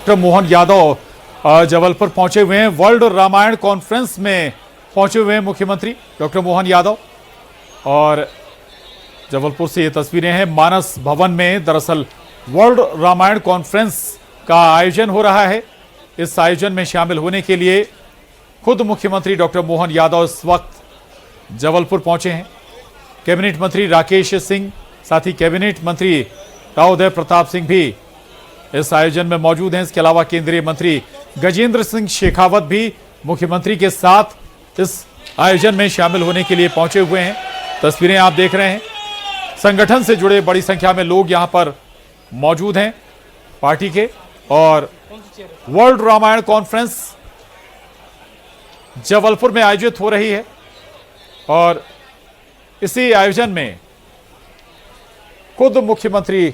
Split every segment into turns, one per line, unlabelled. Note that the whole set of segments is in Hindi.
डॉक्टर मोहन यादव जबलपुर पहुंचे हुए हैं। वर्ल्ड रामायण कॉन्फ्रेंस में पहुंचे हुए हैं मुख्यमंत्री डॉक्टर मोहन यादव। और जबलपुर से ये तस्वीरें हैं मानस भवन में। दरअसल वर्ल्ड रामायण कॉन्फ्रेंस का आयोजन हो रहा है। इस आयोजन में शामिल होने के लिए खुद मुख्यमंत्री डॉक्टर मोहन यादव इस वक्त जबलपुर पहुंचे हैं। कैबिनेट मंत्री राकेश सिंह, साथ ही कैबिनेट मंत्री राव उदय प्रताप सिंह भी इस आयोजन में मौजूद हैं। इसके अलावा केंद्रीय मंत्री गजेंद्र सिंह शेखावत भी मुख्यमंत्री के साथ इस आयोजन में शामिल होने के लिए पहुंचे हुए हैं। तस्वीरें आप देख रहे हैं। संगठन से जुड़े बड़ी संख्या में लोग यहां पर मौजूद हैं पार्टी के। और वर्ल्ड रामायण कॉन्फ्रेंस जबलपुर में आयोजित हो रही है और इसी आयोजन में खुद मुख्यमंत्री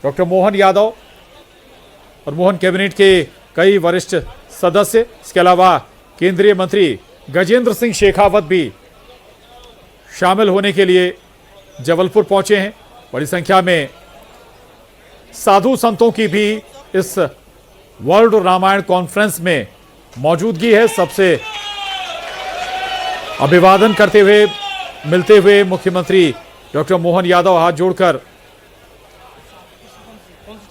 डॉक्टर मोहन यादव और मोहन कैबिनेट के कई वरिष्ठ सदस्य, इसके अलावा केंद्रीय मंत्री गजेंद्र सिंह शेखावत भी शामिल होने के लिए जबलपुर पहुंचे हैं। बड़ी संख्या में साधु संतों की भी इस वर्ल्ड रामायण कॉन्फ्रेंस में मौजूदगी है। सबसे अभिवादन करते हुए, मिलते हुए मुख्यमंत्री डॉक्टर मोहन यादव हाथ जोड़कर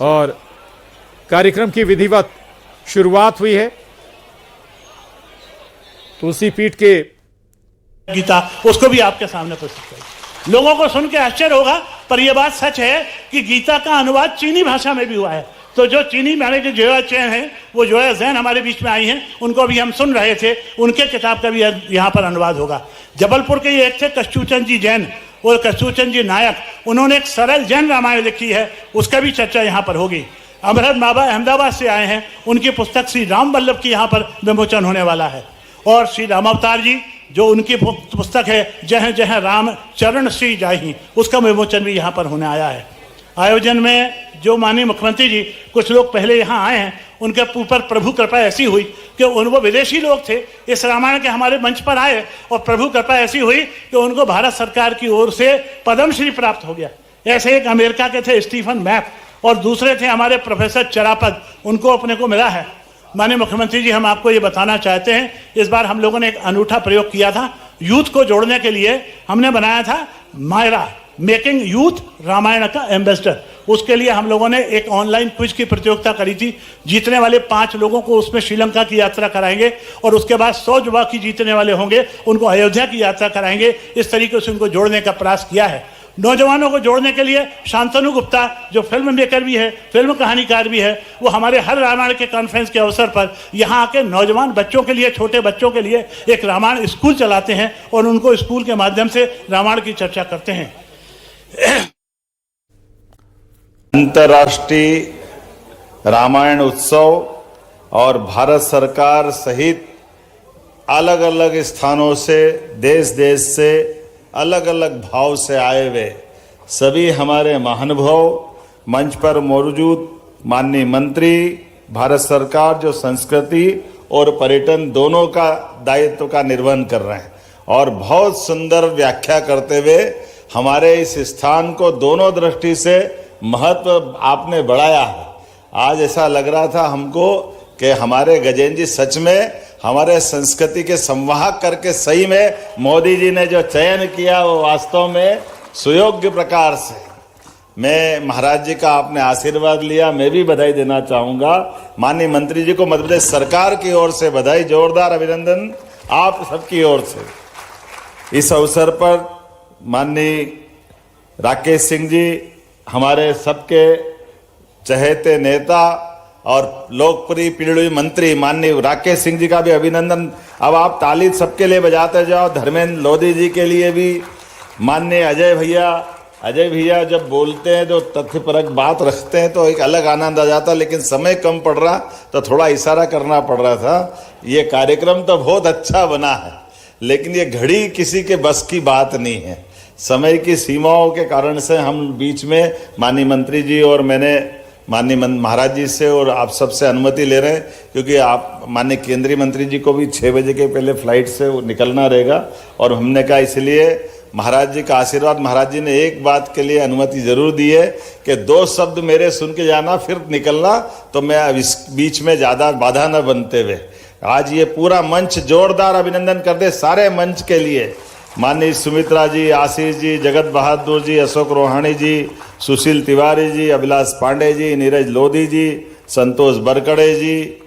और कार्यक्रम की विधिवत शुरुआत हुई है। तुलसी पीठ के
गीता उसको भी आपके सामने प्रस्तुत करें। लोगों को सुन के आश्चर्य होगा, पर यह बात सच है कि गीता का अनुवाद चीनी भाषा में भी हुआ है। तो जो चीनी माने के जोया चैन है, वो जोया जैन हमारे बीच में आई हैं, उनको भी हम सुन रहे थे। उनके किताब का भी यहाँ पर अनुवाद होगा। जबलपुर के ये एक थे कस्तूरचंद जी जैन और कस्तूरचंद जी नायक, उन्होंने एक सरल जैन रामायण लिखी है, उसका भी चर्चा यहाँ पर होगी। अमरत बाबा अहमदाबाद से आए हैं, उनकी पुस्तक श्री राम वल्लभ की यहाँ पर विमोचन होने वाला है। और श्री रामावतार जी, जो उनकी पुस्तक है जह जह राम चरण श्री जाहि, उसका विमोचन भी यहाँ पर होने आया है। आयोजन में जो माननीय मुख्यमंत्री जी कुछ लोग पहले यहाँ आए हैं, उनके ऊपर प्रभु कृपा ऐसी हुई कि वो विदेशी लोग थे, इस रामायण के हमारे मंच पर आए और प्रभु कृपा ऐसी हुई कि उनको भारत सरकार की ओर से पद्मश्री प्राप्त हो गया। ऐसे एक अमेरिका के थे स्टीफन मैप और दूसरे थे हमारे प्रोफेसर चरापद, उनको अपने को मिला है। माननीय मुख्यमंत्री जी, हम आपको ये बताना चाहते हैं, इस बार हम लोगों ने एक अनूठा प्रयोग किया था। यूथ को जोड़ने के लिए हमने बनाया था मायरा, मेकिंग यूथ रामायण का एम्बेसडर। उसके लिए हम लोगों ने एक ऑनलाइन क्विज की प्रतियोगिता करी थी। जीतने वाले 5 लोगों को उसमें श्रीलंका की यात्रा कराएंगे और उसके बाद 100 युवा की जीतने वाले होंगे, उनको अयोध्या की यात्रा कराएंगे। इस तरीके से उनको जोड़ने का प्रयास किया है। नौजवानों को जोड़ने के लिए शांतनु गुप्ता, जो फिल्म मेकर भी है, फिल्म कहानीकार भी है, वो हमारे हर रामायण के कॉन्फ्रेंस के अवसर पर यहाँ आके नौजवान बच्चों के लिए, छोटे बच्चों के लिए एक रामायण स्कूल चलाते हैं और उनको स्कूल के माध्यम से रामायण की चर्चा करते हैं।
अंतर्राष्ट्रीय रामायण उत्सव और भारत सरकार सहित अलग अलग स्थानों से, देश देश से अलग अलग भाव से आए हुए सभी हमारे महानुभाव मंच पर मौजूद माननीय मंत्री, भारत सरकार जो संस्कृति और पर्यटन दोनों का दायित्व का निर्वहन कर रहे हैं और बहुत सुंदर व्याख्या करते हुए हमारे इस स्थान को दोनों दृष्टि से महत्व आपने बढ़ाया है। आज ऐसा लग रहा था हमको कि हमारे गजेंद्र जी सच में हमारे संस्कृति के संवाहक करके, सही में मोदी जी ने जो चयन किया वो वास्तव में सुयोग्य प्रकार से। मैं महाराज जी का आपने आशीर्वाद लिया, मैं भी बधाई देना चाहूँगा। माननीय मंत्री जी को मध्य प्रदेश सरकार की ओर से बधाई, जोरदार अभिनंदन आप सबकी ओर से। इस अवसर पर माननीय राकेश सिंह जी, हमारे सबके चहेते नेता और लोकप्रिय पीढ़ी मंत्री माननीय राकेश सिंह जी का भी अभिनंदन। अब आप ताली सबके लिए बजाते जाओ। धर्मेंद्र लोधी जी के लिए भी, माननीय अजय भैया जब बोलते हैं, जो तथ्यपरक बात रखते हैं तो एक अलग आनंद आ जाता, लेकिन समय कम पड़ रहा तो थोड़ा इशारा करना पड़ रहा था। ये कार्यक्रम तो बहुत अच्छा बना है, लेकिन ये घड़ी किसी के बस की बात नहीं है। समय की सीमाओं के कारण से हम बीच में माननीय मंत्री जी और मैंने माननीय महाराज जी से और आप सबसे अनुमति ले रहे हैं, क्योंकि आप माननीय केंद्रीय मंत्री जी को भी 6 बजे के पहले फ्लाइट से निकलना रहेगा और हमने कहा इसलिए महाराज जी का आशीर्वाद, महाराज जी ने एक बात के लिए अनुमति जरूर दी है कि 2 शब्द मेरे सुन के जाना, फिर निकलना, तो मैं इस बीच में ज्यादा बाधा न बनते हुए आज ये पूरा मंच जोरदार अभिनंदन कर दे सारे मंच के लिए। माननीय सुमित्रा जी, आशीष जी, जगत बहादुर जी, अशोक रोहाणी जी, सुशील तिवारी जी, अभिलाष पांडे जी, नीरज लोधी जी, संतोष बरकड़े जी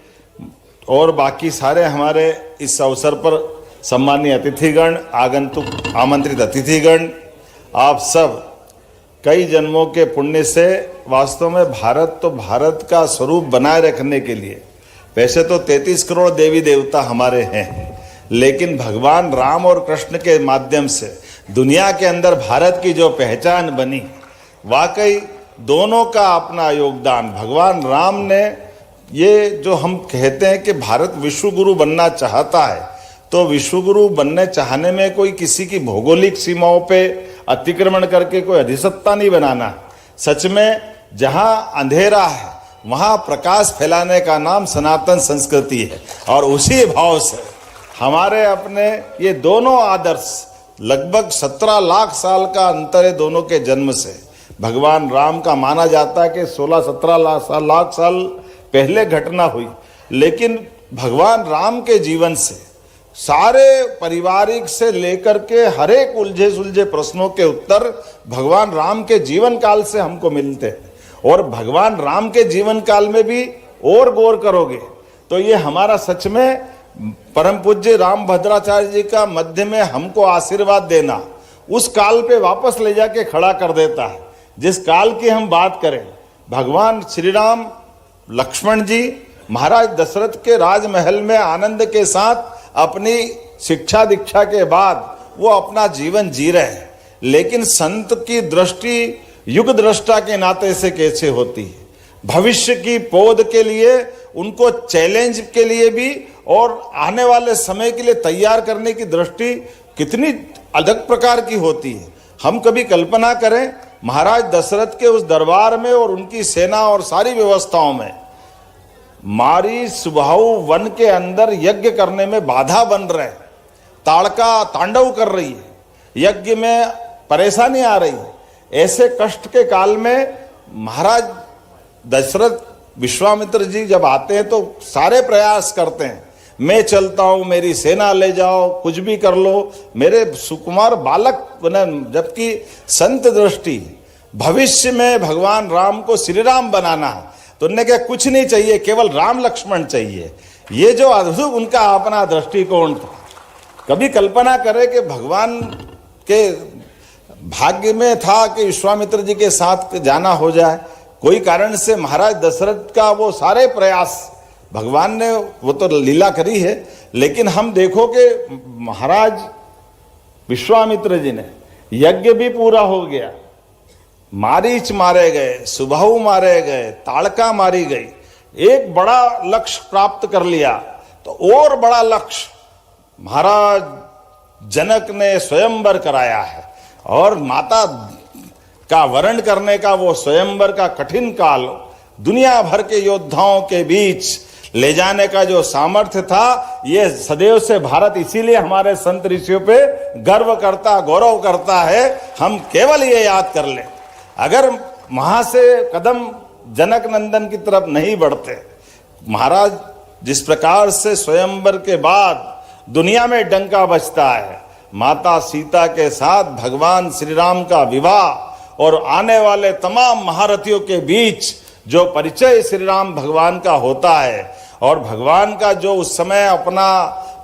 और बाकी सारे हमारे इस अवसर पर सम्मानीय अतिथिगण, आगंतुक आमंत्रित अतिथिगण, आप सब कई जन्मों के पुण्य से वास्तव में भारत का स्वरूप बनाए रखने के लिए, वैसे तो 33 करोड़ देवी देवता हमारे हैं, लेकिन भगवान राम और कृष्ण के माध्यम से दुनिया के अंदर भारत की जो पहचान बनी, वाकई दोनों का अपना योगदान। भगवान राम ने ये जो हम कहते हैं कि भारत विश्वगुरु बनना चाहता है, तो विश्वगुरु बनने चाहने में कोई किसी की भौगोलिक सीमाओं पे अतिक्रमण करके कोई अधिसत्ता नहीं बनाना। सच में जहां अंधेरा है वहां प्रकाश फैलाने का नाम सनातन संस्कृति है, और उसी भाव से हमारे अपने ये दोनों आदर्श, लगभग 17 लाख साल का अंतर है दोनों के जन्म से। भगवान राम का माना जाता है कि 16-17 लाख साल पहले घटना हुई, लेकिन भगवान राम के जीवन से सारे पारिवारिक से लेकर के हर एक उलझे सुलझे प्रश्नों के उत्तर भगवान राम के जीवन काल से हमको मिलते हैं। और भगवान राम के जीवन काल में भी और गौर करोगे तो ये हमारा सच में परम पूज्य राम भद्राचार्य जी का मध्य में हमको आशीर्वाद देना उस काल पे वापस ले जाके खड़ा कर देता है। जिस काल की हम बात करें, भगवान श्री राम लक्ष्मण जी महाराज दशरथ के राजमहल में आनंद के साथ अपनी शिक्षा दीक्षा के बाद वो अपना जीवन जी रहे हैं, लेकिन संत की दृष्टि युग दृष्टा के नाते से कैसे होती है, भविष्य की पौध के लिए, उनको चैलेंज के लिए भी और आने वाले समय के लिए तैयार करने की दृष्टि कितनी अलग प्रकार की होती है। हम कभी कल्पना करें महाराज दशरथ के उस दरबार में और उनकी सेना और सारी व्यवस्थाओं में मारी सुबाहु वन के अंदर यज्ञ करने में बाधा बन रहे, ताड़का तांडव कर रही है, यज्ञ में परेशानी आ रही है। ऐसे कष्ट के काल में महाराज दशरथ विश्वामित्र जी जब आते हैं तो सारे प्रयास करते हैं, मैं चलता हूं, मेरी सेना ले जाओ, कुछ भी कर लो, मेरे सुकुमार बालक बने। जबकि संत दृष्टि भविष्य में भगवान राम को श्री राम बनाना है, तो उन्होंने कहा कुछ नहीं चाहिए, केवल राम लक्ष्मण चाहिए। ये जो अद्भुत उनका अपना दृष्टिकोण था। कभी कल्पना करें कि भगवान के भाग्य में था कि विश्वामित्र जी के साथ जाना हो जाए, कोई कारण से महाराज दशरथ का वो सारे प्रयास भगवान ने वो तो लीला करी है, लेकिन हम देखो कि महाराज विश्वामित्र जी ने यज्ञ भी पूरा हो गया, मारीच मारे गए, सुबाहु मारे गए, ताड़का मारी गई, एक बड़ा लक्ष्य प्राप्त कर लिया। तो और बड़ा लक्ष्य महाराज जनक ने स्वयंवर कराया है, और माता का वरण करने का वो स्वयंवर का कठिन काल दुनिया भर के योद्धाओं के बीच ले जाने का जो सामर्थ्य था, ये सदैव से भारत इसीलिए हमारे संत ऋषियों पे गर्व करता, गौरव करता है। हम केवल ये याद कर लें, अगर वहां से कदम जनक नंदन की तरफ नहीं बढ़ते, महाराज जिस प्रकार से स्वयंवर के बाद दुनिया में डंका बजता है, माता सीता के साथ भगवान श्री राम का विवाह और आने वाले तमाम महारथियों के बीच जो परिचय श्री राम भगवान का होता है, और भगवान का जो उस समय अपना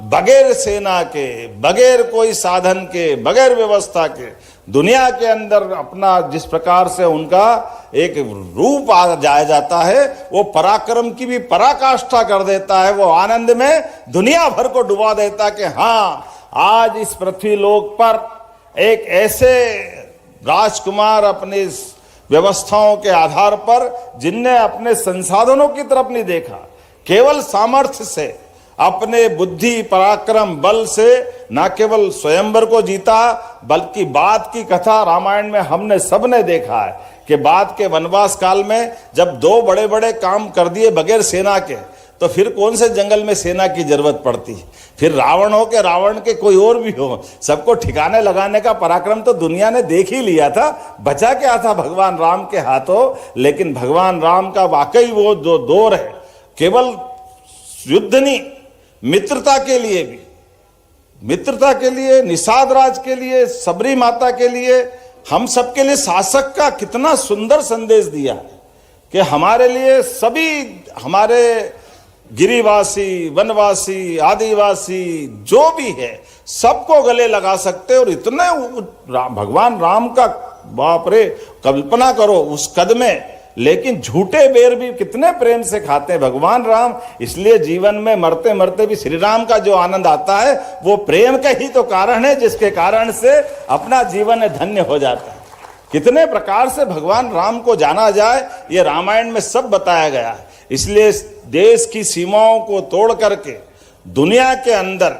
बगैर सेना के, बगैर कोई साधन के, बगैर व्यवस्था के दुनिया के अंदर अपना जिस प्रकार से उनका एक रूप आ जाया जाता है, वो पराक्रम की भी पराकाष्ठा कर देता है। वो आनंद में दुनिया भर को डुबा देता कि हाँ, आज इस पृथ्वी लोक पर एक ऐसे राजकुमार अपनी व्यवस्थाओं के आधार पर जिनने अपने संसाधनों की तरफ नहीं देखा, केवल सामर्थ्य से, अपने बुद्धि पराक्रम बल से न केवल स्वयंवर को जीता, बल्कि बाद की कथा रामायण में हमने सबने देखा है कि बाद के वनवास काल में जब 2 बड़े बड़े काम कर दिए बगैर सेना के, तो फिर कौन से जंगल में सेना की जरूरत पड़ती? फिर रावण हो के रावण के कोई और भी हो, सबको ठिकाने लगाने का पराक्रम तो दुनिया ने देख ही लिया था। बचा क्या था भगवान राम के हाथों? लेकिन भगवान राम का वाकई वो जो दौर है, केवल युद्ध नहीं, मित्रता के लिए भी, मित्रता के लिए, निषाद राज के लिए, सबरी माता के लिए, हम सबके लिए शासक का कितना सुंदर संदेश दिया है कि हमारे लिए सभी, हमारे गिरिवासी, वनवासी, आदिवासी जो भी है, सबको गले लगा सकते। और इतने भगवान राम का, बाप रे, कल्पना करो उस कद में, लेकिन झूठे बेर भी कितने प्रेम से खाते हैं भगवान राम। इसलिए जीवन में मरते मरते भी श्री राम का जो आनंद आता है वो प्रेम का ही तो कारण है, जिसके कारण से अपना जीवन धन्य हो जाता है। कितने प्रकार से भगवान राम को जाना जाए, ये रामायण में सब बताया गया है। इसलिए देश की सीमाओं को तोड़ करके दुनिया के अंदर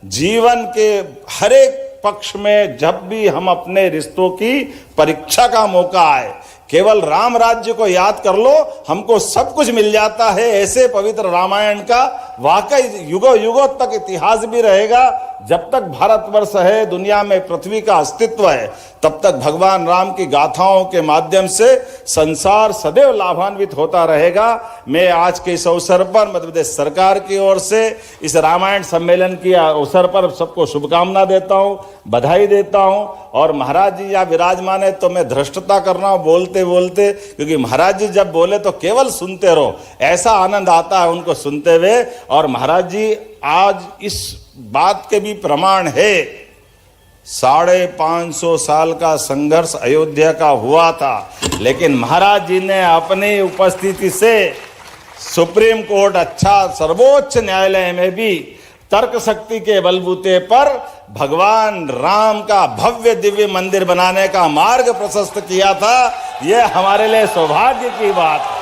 जीवन के हर एक पक्ष में जब भी हम अपने रिश्तों की परीक्षा का मौका आए, केवल राम राज्य को याद कर लो, हमको सब कुछ मिल जाता है। ऐसे पवित्र रामायण का वाकई युगों युगों तक इतिहास भी रहेगा। जब तक भारतवर्ष है, दुनिया में पृथ्वी का अस्तित्व है, तब तक भगवान राम की गाथाओं के माध्यम से संसार सदैव लाभान्वित होता रहेगा। मैं आज के इस अवसर पर मध्य प्रदेश सरकार की ओर से इस रामायण सम्मेलन के अवसर पर सबको शुभकामना देता हूँ, बधाई देता हूँ। और महाराज जी यहाँ विराजमान है तो मैं धृष्टता कर रहा हूँ बोलते बोलते, क्योंकि महाराज जी जब बोले तो केवल सुनते रहो, ऐसा आनंद आता है उनको सुनते हुए। और महाराज जी आज इस बात के भी प्रमाण है, 550 साल का संघर्ष अयोध्या का हुआ था, लेकिन महाराज जी ने अपनी उपस्थिति से सुप्रीम कोर्ट, अच्छा सर्वोच्च न्यायालय में भी तर्क शक्ति के बलबूते पर भगवान राम का भव्य दिव्य मंदिर बनाने का मार्ग प्रशस्त किया था। यह हमारे लिए सौभाग्य की बात है।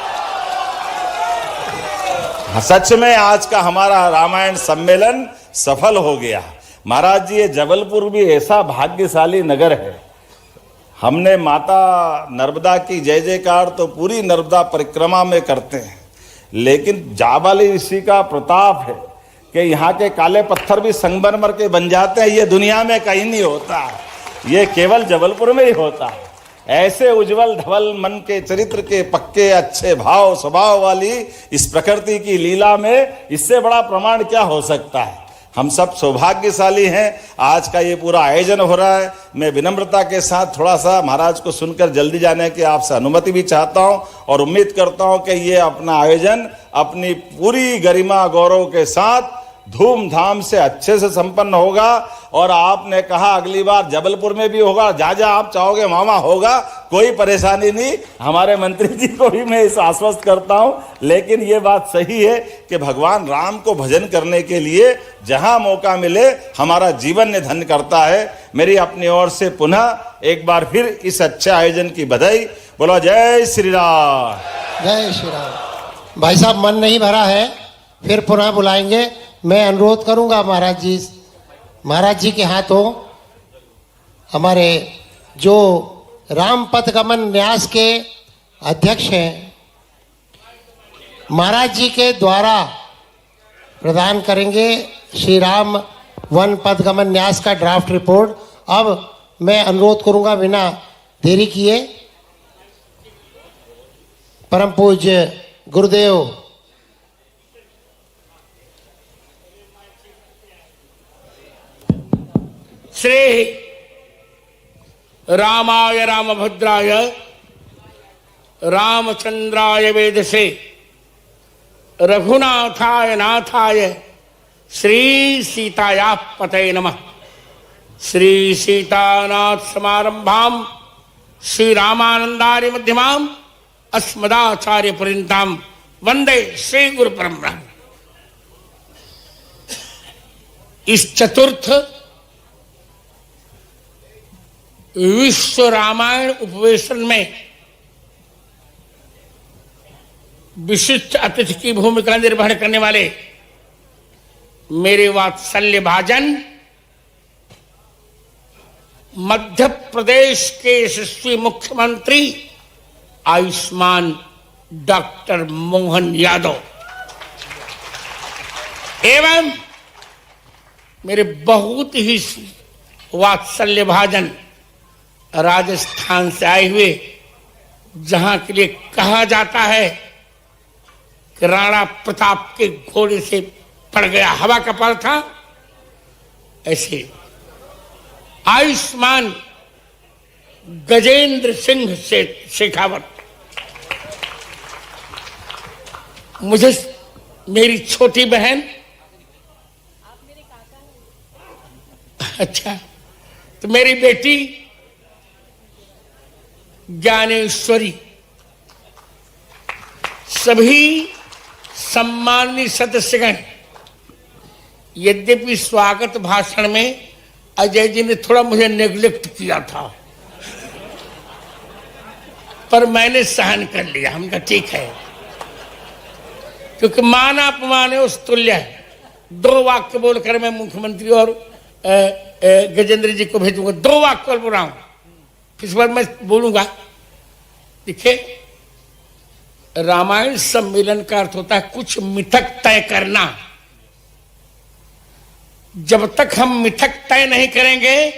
सच में आज का हमारा रामायण सम्मेलन सफल हो गया। महाराज जी, ये जबलपुर भी ऐसा भाग्यशाली नगर है। हमने माता नर्मदा की जय जयकार तो पूरी नर्मदा परिक्रमा में करते हैं, लेकिन जाबाली ऋषि का प्रताप है कि यहाँ के काले पत्थर भी संगमरमर के बन जाते हैं। ये दुनिया में कहीं नहीं होता, ये केवल जबलपुर में ही होता है। ऐसे उज्जवल धवल मन के चरित्र के पक्के अच्छे भाव स्वभाव वाली इस प्रकृति की लीला में इससे बड़ा प्रमाण क्या हो सकता है। हम सब सौभाग्यशाली हैं। आज का ये पूरा आयोजन हो रहा है। मैं विनम्रता के साथ थोड़ा सा महाराज को सुनकर जल्दी जाने की आपसे अनुमति भी चाहता हूं और उम्मीद करता हूं कि ये अपना आयोजन अपनी पूरी गरिमा गौरव के साथ धूमधाम से अच्छे से संपन्न होगा। और आपने कहा अगली बार जबलपुर में भी होगा, जहाँ जहाँ आप चाहोगे मामा होगा, कोई परेशानी नहीं। हमारे मंत्री जी को भी मैं इस आश्वस्त करता हूँ। लेकिन ये बात सही है कि भगवान राम को भजन करने के लिए जहाँ मौका मिले हमारा जीवन ने धन्य करता है। मेरी अपनी ओर से पुनः एक बार फिर इस अच्छे आयोजन की बधाई। बोलो जय श्री राम।
जय श्री राम। भाई साहब, मन नहीं भरा है, फिर पुनः बुलाएंगे। मैं अनुरोध करूंगा महाराज जी के हाथों हमारे जो राम पथ गमन न्यास के अध्यक्ष हैं, महाराज जी के द्वारा प्रदान करेंगे श्री राम वन पथ गमन न्यास का ड्राफ्ट रिपोर्ट। अब मैं अनुरोध करूंगा बिना देरी किए परम पूज्य गुरुदेव
श्री रामाय रामभद्राय रामचंद्राय वेदसे रघुनाथाय नाथाय श्री सीताया पतये नमः। श्री सीतानाथ समारंभाम श्री रामानंदार्य मध्यमाम अस्मदाचार्य पर्यंताम वंदे श्री गुरु परंपरा। इस चतुर्थ विश्व रामायण उपवेशन में विशिष्ट अतिथि की भूमिका निर्वहन करने वाले मेरे वात्सल्य भाजन मध्य प्रदेश के यशस्वी मुख्यमंत्री आयुष्मान डॉक्टर मोहन यादव, एवं मेरे बहुत ही वात्सल्य भाजन राजस्थान से आए हुए, जहां के लिए कहा जाता है कि राणा प्रताप के घोड़े से पड़ गया हवा का पर था, ऐसे आयुष्मान गजेंद्र सिंह शेखावत मुझे मेरी छोटी बहन, अच्छा, तो मेरी बेटी ज्ञानेश्वरी, सभी सम्माननीय सदस्यगण, यद्यपि स्वागत भाषण में अजय जी ने थोड़ा मुझे नेग्लेक्ट किया था, पर मैंने सहन कर लिया। हम कहा ठीक है, क्योंकि मान अपमान है उस तुल्य है। 2 वाक्य बोलकर मैं मुख्यमंत्री और गजेंद्र जी को भेजूंगा। 2 वाक्य बोल रहा हूं, इस बार मैं बोलूंगा। देखिए, रामायण सम्मेलन का अर्थ होता है कुछ मिथक तय करना। जब तक हम मिथक तय नहीं करेंगे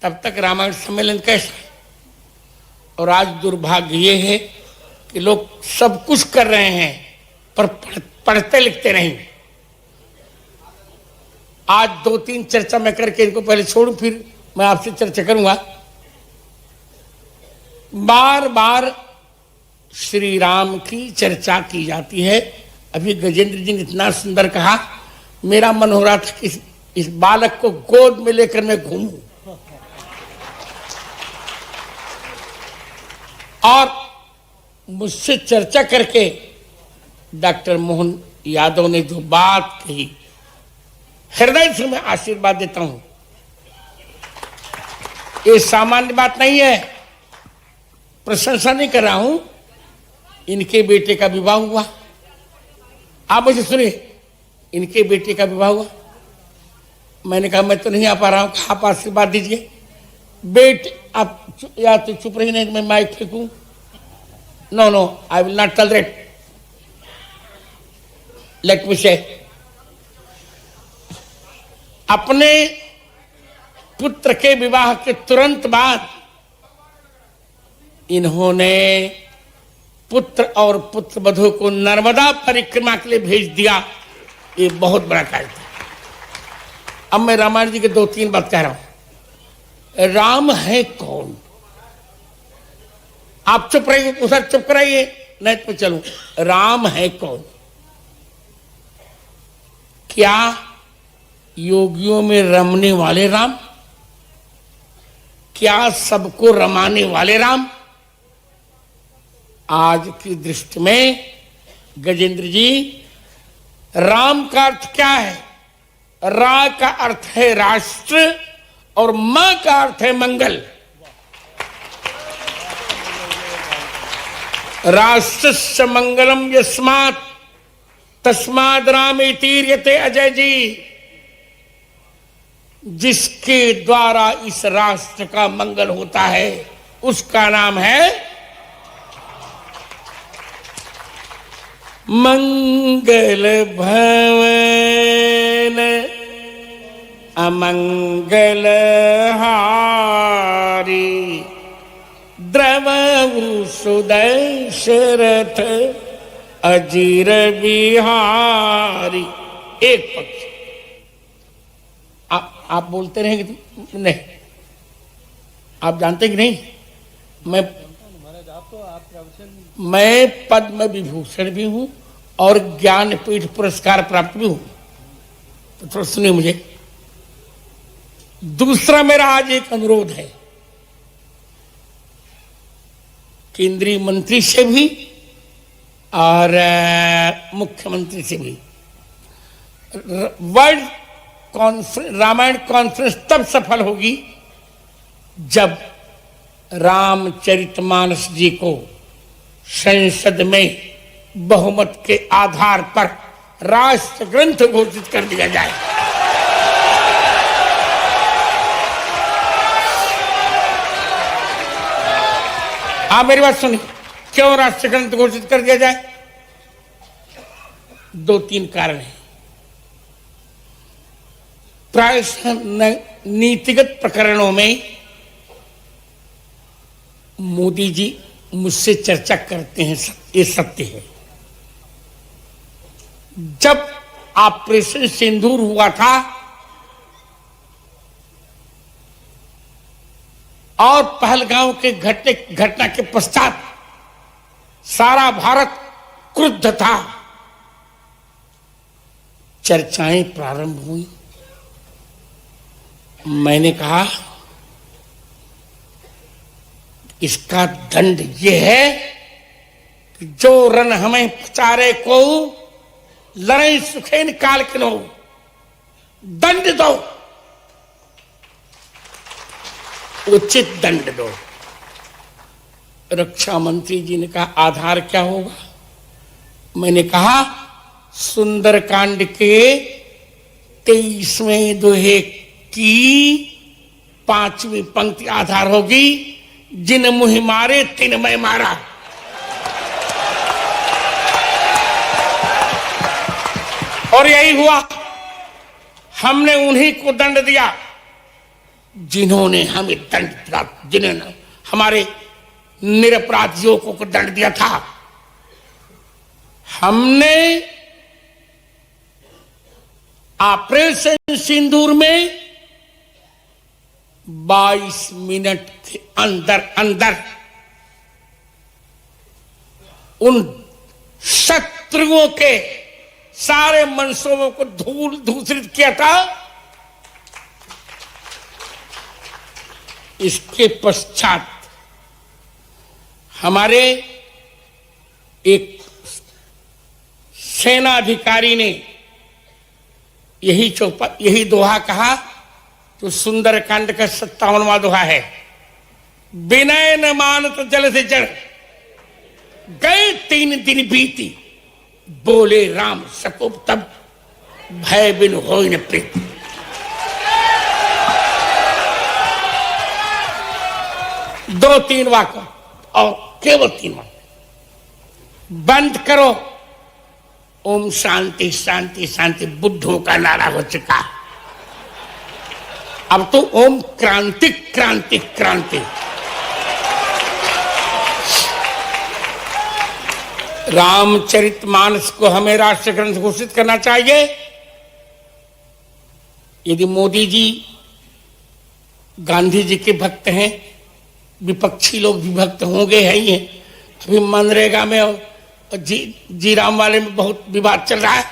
तब तक रामायण सम्मेलन कैसे? और आज दुर्भाग्य ये है कि लोग सब कुछ कर रहे हैं पर पढ़ते लिखते नहीं। आज 2-3 चर्चा मैं करके इनको पहले छोड़ूं, फिर मैं आपसे चर्चा करूंगा। बार बार श्री राम की चर्चा की जाती है। अभी गजेंद्र जी ने इतना सुंदर कहा, मेरा मन हो रहा था कि इस बालक को गोद में लेकर मैं घूमूं। और मुझसे चर्चा करके डॉक्टर मोहन यादव ने जो बात कही, हृदय से मैं आशीर्वाद देता हूं। ये सामान्य बात नहीं है, प्रशंसा नहीं कर रहा हूं। इनके बेटे का विवाह हुआ, आप मुझे सुनिए, इनके बेटे का विवाह हुआ। मैंने कहा मैं तो नहीं आ पा रहा हूं, आप आशीर्वाद दीजिए। बेटे आप या तो चुप रही, नहीं मैं माइक फेंकूं। No no, I will not tolerate. Let me say, अपने पुत्र के विवाह के तुरंत बाद इन्होंने पुत्र और पुत्र वधू को नर्मदा परिक्रमा के लिए भेज दिया। ये बहुत बड़ा कार्य था। अब मैं रामायण जी के 2-3 बात कह रहा हूं। राम है कौन? आप चुप रहिए, उधर चुप कराइए, नहीं तो चलूं। राम है कौन? क्या योगियों में रमने वाले राम? क्या सबको रमाने वाले राम? आज की दृष्टि में गजेंद्र जी, राम का अर्थ क्या है? रा का अर्थ है राष्ट्र और मां का अर्थ है मंगल। राष्ट्रस्य मंगलम यस्मात् तस्माद् रामेतीर्यते। अजय जी, जिसके द्वारा इस राष्ट्र का मंगल होता है उसका नाम है मंगल भवन अमंगल हारी द्रवहु सुदशरथ अजीर बिहारी। एक पक्ष आप बोलते रहेंगे नहीं, आप जानते कि नहीं, मैं पद्म विभूषण भी हूं और ज्ञानपीठ पुरस्कार प्राप्त भी हूं। तो थोड़ा सुनिए मुझे। दूसरा मेरा आज एक अनुरोध है, केंद्रीय मंत्री से भी और मुख्यमंत्री से भी। वर्ल्ड रामायण कॉन्फ्रेंस तब सफल होगी जब रामचरितमानस जी को संसद में बहुमत के आधार पर राष्ट्र ग्रंथ घोषित कर दिया जाए। आप मेरी बात सुनिए, क्यों राष्ट्र ग्रंथ घोषित कर दिया जाए? 2-3 कारण हैं। प्रायः नीतिगत प्रकरणों में मोदी जी मुझसे चर्चा करते हैं, ये सत्य है। जब ऑपरेशन सिंदूर हुआ था और पहलगांव के घटना के पश्चात सारा भारत क्रुद्ध था, चर्चाएं प्रारंभ हुई। मैंने कहा इसका दंड यह है कि जो रन हमें पचारे को लड़ाई सुखे निकाल के लो, दंड दो, उचित दंड दो। रक्षा मंत्री जी ने कहा आधार क्या होगा? मैंने कहा सुंदरकांड के 23वें दोहे की 5वीं पंक्ति आधार होगी, जिन मुहि मारे तिन मैं मारा। और यही हुआ, हमने उन्हीं को दंड दिया जिन्होंने हमें दंड दिया, जिन्होंने हमारे निरपराध युवकों को दंड दिया था। हमने ऑपरेशन सिंदूर में 22 मिनट के अंदर अंदर उन शत्रुओं के सारे मंसूबों को धूल धूसरित किया था। इसके पश्चात हमारे एक सेनाधिकारी ने यही दोहा कहा तो सुंदरकांड का 57वां दोहा है, विनय न मानत जल से जड़, गए 3 दिन बीती, बोले राम सकोप तब, भय बिन होई न प्रीति। दो 3 वाक्य और केवल 3 वाक्य। बंद करो, ओम शांति शांति शांति बुद्धों का नारा हो चुका, अब तो ओम क्रांति क्रांति क्रांति। रामचरितमानस को हमें राष्ट्र ग्रंथ घोषित करना चाहिए। यदि मोदी जी गांधी जी के भक्त हैं, विपक्षी लोग भी भक्त होंगे है ही हैं। अभी मनरेगा में और जी राम वाले में बहुत विवाद चल रहा है।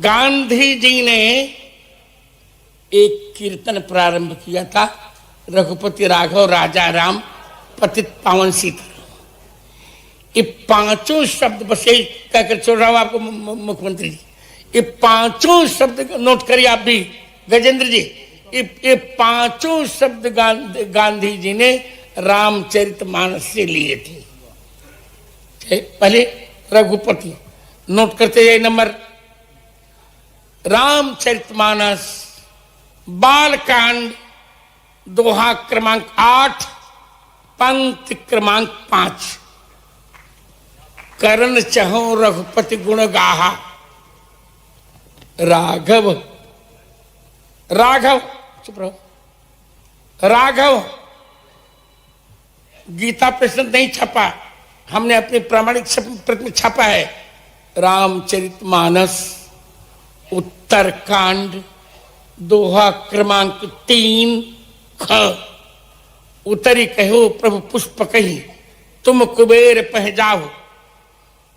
गांधी जी ने एक कीर्तन प्रारंभ किया था, रघुपति राघव राजा राम पतित पावन सीता। ये 5 शब्द बस यही कहकर छोड़ रहा हूं आपको मुख्यमंत्री जी। ये 5 शब्द नोट करिए आप भी, गजेंद्र जी। ये 5 शब्द गांधी जी ने रामचरितमानस से लिए थे। पहले रघुपति नोट करते जाइए नंबर, रामचरितमानस बालकांड दोहा क्रमांक 8 पंक्ति क्रमांक 5, करण चहो रघुपति गुण गाहा, राघव राघव चुप रहो, राघव गीता प्रश्न नहीं छपा, हमने अपनी प्रामाणिक प्रति में छापा है। रामचरितमानस उत्तरकांड दोहा क्रमांक 3 ख, उतरी कहो प्रभु पुष्प कही, तुम कुबेर पह जाओ,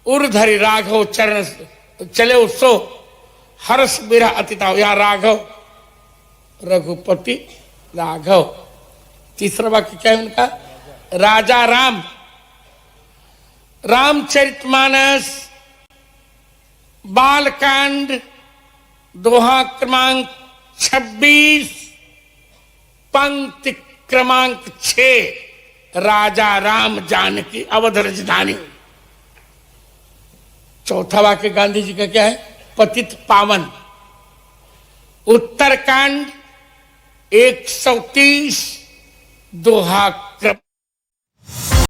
उर्धरि राघव चरण चले सो, हर्ष बिरह अतिताओ। या राघव रघुपति राघव। तीसरा वाक्य क्या है उनका? राजा राम। रामचरितमानस बालकांड दोहा क्रमांक 26 पंक्ति क्रमांक 6, राजा राम जानकी अवध राजधानी। चौथा वाक्य गांधी जी का क्या है? पतित पावन। उत्तरकांड 130 दोहा